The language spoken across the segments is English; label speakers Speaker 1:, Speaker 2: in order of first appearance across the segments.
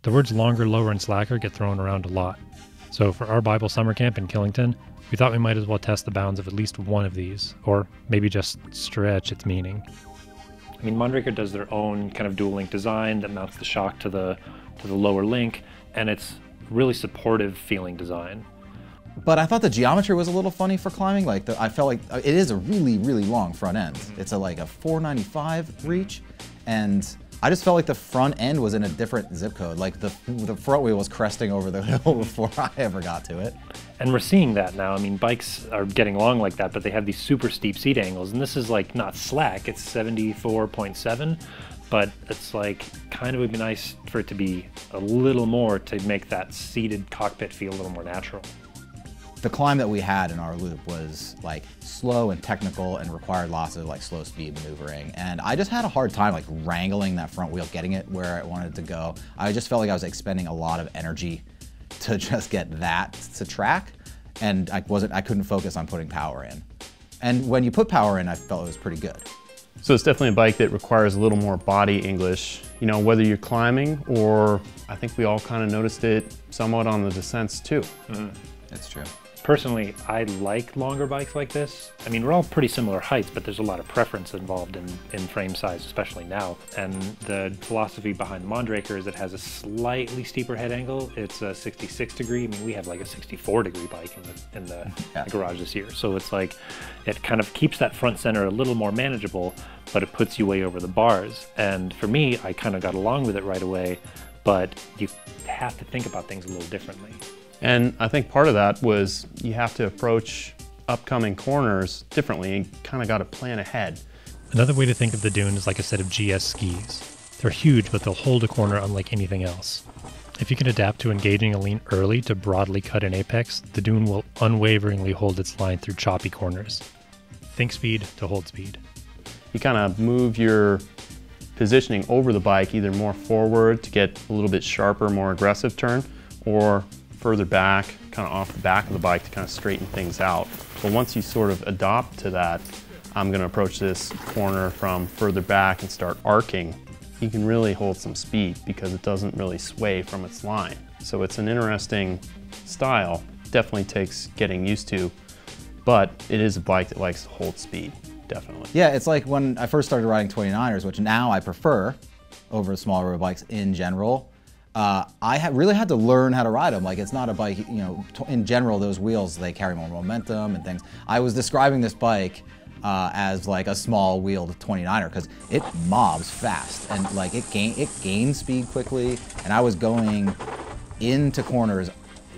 Speaker 1: The words longer, lower, and slacker get thrown around a lot. So for our Bible summer camp in Killington, we thought we might as well test the bounds of at least one of these, or maybe just stretch its meaning. I mean, Mondraker does their own kind of dual link design that mounts the shock to the lower link, and it's really supportive feeling design.
Speaker 2: But I thought the geometry was a little funny for climbing. Like I felt like it is a really, really long front end. It's like a 495 reach, and I just felt like the front end was in a different zip code. Like the front wheel was cresting over the hill before I ever got to it.
Speaker 1: And we're seeing that now. I mean, bikes are getting long like that, but they have these super steep seat angles, and this is like not slack, it's 74.7, but it's like kind of would be nice for it to be a little more to make that seated cockpit feel a little more natural.
Speaker 2: The climb that we had in our loop was like slow and technical and required lots of like slow speed maneuvering. And I just had a hard time like wrangling that front wheel, getting it where I wanted it to go. I just felt like I was expending a lot of energy to just get that to track. And I couldn't focus on putting power in. And when you put power in, I felt it was pretty good.
Speaker 3: So it's definitely a bike that requires a little more body English, you know, whether you're climbing or I think we all kind of noticed it somewhat on the descents too.
Speaker 1: Mm-hmm.
Speaker 2: That's true.
Speaker 1: Personally, I like longer bikes like this. I mean, we're all pretty similar heights, but there's a lot of preference involved in frame size, especially now. And the philosophy behind the Mondraker is it has a slightly steeper head angle. It's a 66 degree. I mean, we have like a 64 degree bike in the garage this year. So it's like, it kind of keeps that front center a little more manageable, but it puts you way over the bars. And for me, I kind of got along with it right away, but you have to think about things a little differently.
Speaker 3: And I think part of that was you have to approach upcoming corners differently and kind of got to plan ahead.
Speaker 1: Another way to think of the Dune is like a set of GS skis. They're huge, but they'll hold a corner unlike anything else. If you can adapt to engaging a lean early to broadly cut an apex, the Dune will unwaveringly hold its line through choppy corners. Think speed to hold speed.
Speaker 3: You kind of move your positioning over the bike either more forward to get a little bit sharper, more aggressive turn, or further back, kind of off the back of the bike to kind of straighten things out. But once you sort of adopt to that, I'm going to approach this corner from further back and start arcing. You can really hold some speed because it doesn't really sway from its line. So it's an interesting style, definitely takes getting used to, but it is a bike that likes to hold speed, definitely.
Speaker 2: Yeah, it's like when I first started riding 29ers, which now I prefer over smaller road bikes in general. I really had to learn how to ride them. Like, it's not a bike, you know, in general, those wheels, they carry more momentum and things. I was describing this bike as like a small wheeled 29er because it mobs fast and like it gains speed quickly. And I was going into corners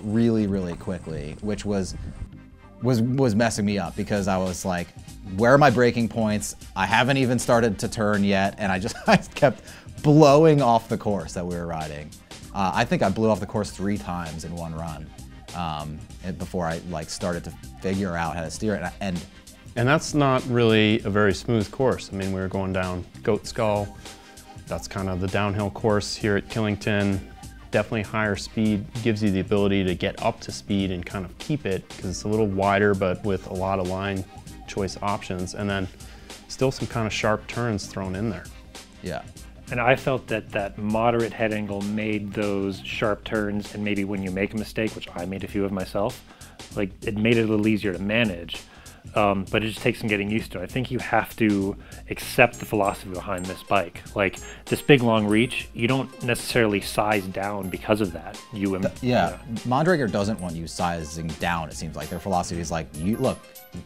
Speaker 2: really, really quickly, which was messing me up because I was like, where are my braking points? I haven't even started to turn yet. And I kept blowing off the course that we were riding. I think I blew off the course 3 times in one run before I like started to figure out how to steer it. And
Speaker 3: that's not really a very smooth course. I mean, we were going down Goat Skull. That's kind of the downhill course here at Killington. Definitely higher speed gives you the ability to get up to speed and kind of keep it because it's a little wider, but with a lot of line choice options, and then still some kind of sharp turns thrown in there.
Speaker 2: Yeah.
Speaker 1: And I felt that that moderate head angle made those sharp turns, and maybe when you make a mistake, which I made a few of myself, like it made it a little easier to manage. But it just takes some getting used to. I think you have to accept the philosophy behind this bike. Like this big long reach, you don't necessarily size down because of that.
Speaker 2: Mondraker doesn't want you sizing down. It seems like their philosophy is like, look,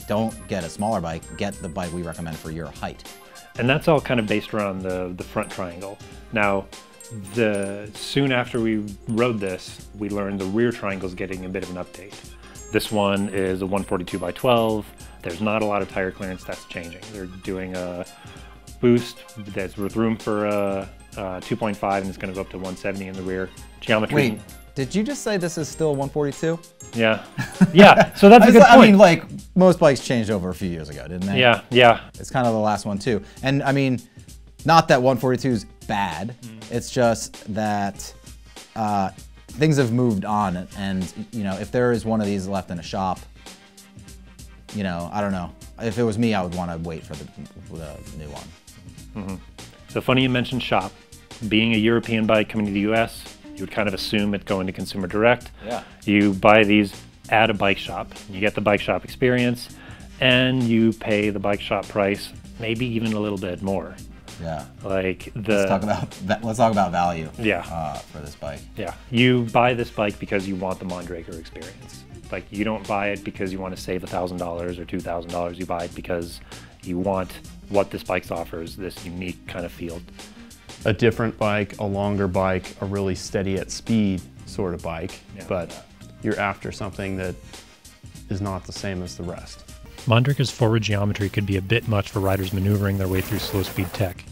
Speaker 2: don't get a smaller bike, get the bike we recommend for your height.
Speaker 1: And that's all kind of based around the front triangle. Now, soon after we rode this, we learned the rear triangle is getting a bit of an update. This one is a 142 by 12. There's not a lot of tire clearance. That's changing. They're doing a boost that's with room for a 2.5, and it's going to go up to 170 in the rear. Geometry.
Speaker 2: Wait, did you just say this is still 142?
Speaker 1: Yeah. Yeah, so that's a good point.
Speaker 2: I mean, like, most bikes changed over a few years ago, didn't they?
Speaker 1: Yeah, yeah.
Speaker 2: It's kind of the last one, too. And, I mean, not that 142 is bad. It's just that things have moved on. And, you know, if there is one of these left in a shop, you know, I don't know. If it was me, I would want to wait for the new one.
Speaker 1: So funny you mentioned shop. Being a European bike coming to the US, You would kind of assume it going to consumer direct.
Speaker 2: Yeah.
Speaker 1: You buy these at a bike shop. You get the bike shop experience, and you pay the bike shop price, maybe even a little bit more.
Speaker 2: Yeah.
Speaker 1: Like
Speaker 2: Let's talk about value.
Speaker 1: Yeah.
Speaker 2: For this bike.
Speaker 1: Yeah. You buy this bike because you want the Mondraker experience. Like, you don't buy it because you want to save $1,000 or $2,000. You buy it because you want what this bike offers, this unique kind of feel.
Speaker 3: A different bike, a longer bike, a really steady at speed sort of bike, but you're after something that is not the same as the rest.
Speaker 4: Mondraker's forward geometry could be a bit much for riders maneuvering their way through slow speed tech,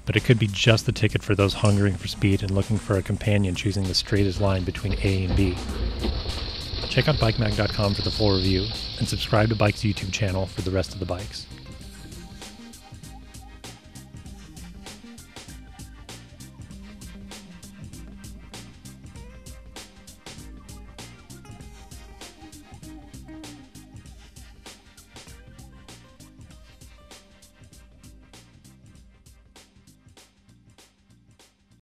Speaker 4: but it could be just the ticket for those hungering for speed and looking for a companion choosing the straightest line between A and B. Check out bikemag.com for the full review, and subscribe to Bike's YouTube channel for the rest of the bikes.